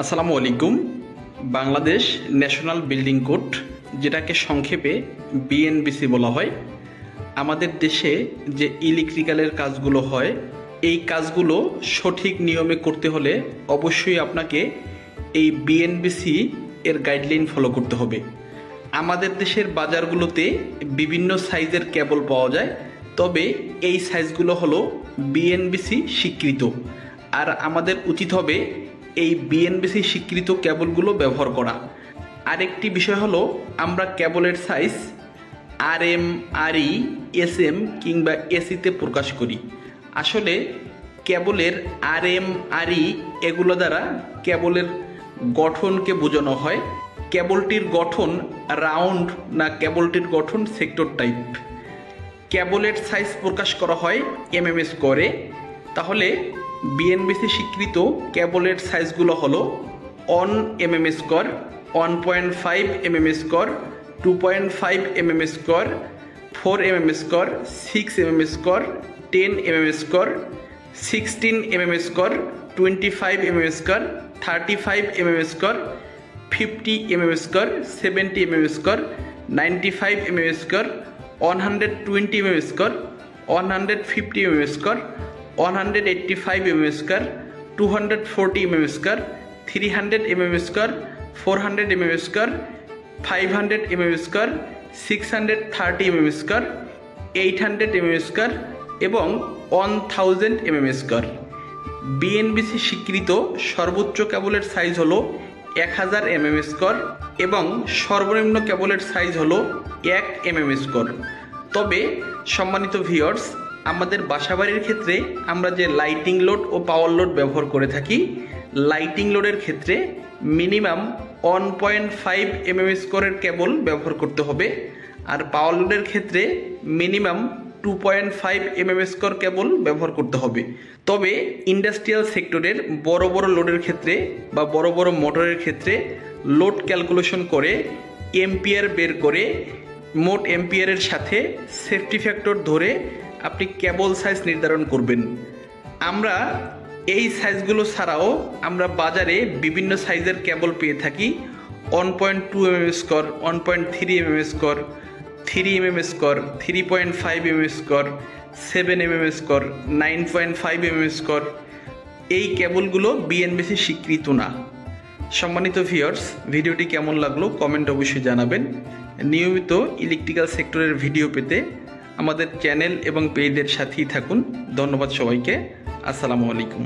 আসসালামু আলাইকুম। Bangladesh national building code, যেটাকে সংক্ষেপে বিএনবিসি বলা হয়, আমাদের দেশে যে ইলেকট্রিক্যালের কাজগুলো হয়, এই কাজগুলো সঠিক নিয়মে করতে হলে অবশ্যই আপনাকে এই বিএনবিসি এর গাইডলাইন ফলো করতে হবে। আমাদের দেশের বাজারগুলোতে বিভিন্ন সাইজের কেবল পাওয়া যায়, তবে এই সাইজগুলো হলো বিএনবিসি স্বীকৃত। আর আমাদের উচিত হবে এই বিএনবিসি স্বীকৃত কেবলগুলো ব্যবহার করা। আরেকটি বিষয় হলো, আমরা কেবলের সাইজ RM, RE, SM কিংবা এসিতে প্রকাশ করি। আসলে কেবলের RM, RE এগুলো দ্বারা কেবলের গঠনকে বোঝানো হয়। কেবলটির গঠন রাউন্ড না কেবলটির গঠন সেক্টর টাইপ। কেবলের সাইজ প্রকাশ করা হয় mm স্কোয়ারে। তাহলে বিএনবিসি স্বীকৃত কেবলের সাইজগুলো হলো 1 mm square, 1.5 mm square, 2.5 mm square, 4 mm square, 6 mm square, 10 mm square, 16 mm square, 25 mm square, 35 mm square, 50 mm square, 70 mm square, 95 mm square, 120 mm square, 150 mm square, 185 mm square, 240 mm square, 300 mm square, 400 mm square, 500 mm square, 630 mm square, 800 mm square এবং 1000 mm square. BNBC স্বীকৃত সর্বোচ্চ কেবলের size হলো 1000 mm square এবং সর্বনিম্ন কেবলের size হলো 1 mm square. তবে সম্মানিত ভিউয়ার্স, আমাদের বাসাবাড়ির ক্ষেত্রে আমরা যে লাইটিং লোড ও পাওয়ার লোড ব্যবহার করে থাকি, লাইটিং লোডের ক্ষেত্রে মিনিমাম 1.5 mm স্কোয়ারের কেবল ব্যবহার করতে হবে, আর পাওয়ার লোডের ক্ষেত্রে মিনিমাম 2.5 mm স্কোয়ার কেবল ব্যবহার করতে হবে। তবে ইন্ডাস্ট্রিয়াল সেক্টরের বড় বড় লোডের ক্ষেত্রে বা বড় বড় মোটরের ক্ষেত্রে লোড ক্যালকুলেশন করে এম্পিয়ার বের করে মোট এম্পিয়ারের সাথে সেফটি ফ্যাক্টর ধরে আপনি কেবল সাইজ নির্ধারণ করবেন। আমরা এই সাইজগুলো ছাড়াও আমরা বাজারে বিভিন্ন সাইজের কেবল পেয়ে থাকি। 1.2 mm square, 1.3 mm square, 3 mm square, 3.5 mm square, 7 mm square, 9.5 mm square. এই কেবলগুলো বিএনবিসি স্বীকৃত না। সম্মানিত ভিউয়ার্স, ভিডিওটি কেমন লাগলো কমেন্ট অবশ্যই জানাবেন। নিয়মিত ইলেকট্রিক্যাল সেক্টরের ভিডিও পেতে আমাদের চ্যানেল এবং পেজের সাথেই থাকুন। ধন্যবাদ সবাইকে। আসসালামু আলাইকুম।